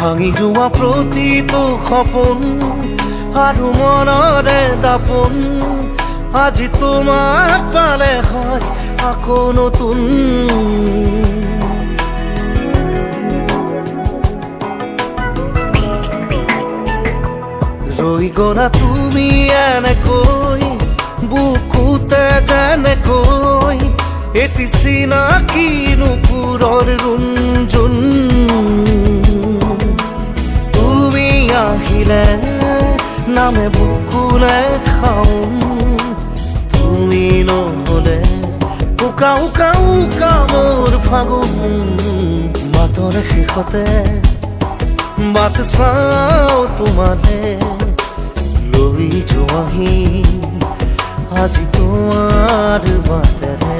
ভাঙি যোৱা প্ৰতিটো সপোন আৰু মনৰে দাপোন আজি তোমাক পালে হয় আকৌ নতুন। ৰৈ গলা তুমি এনেকৈ বুকুতে যেনেকৈ এটি চিনাকি নুপুৰৰ ৰুণজুন। তুমি আহিলে নামে বুকুলে খাওঁ, তুমি নহলে উকা উকা উকা মোৰ ফাগুন। মাতৰ শেষতে বাট চাওঁ তোমালে লৈ যোৱাহি আজি তোমাৰ বাটেৰে।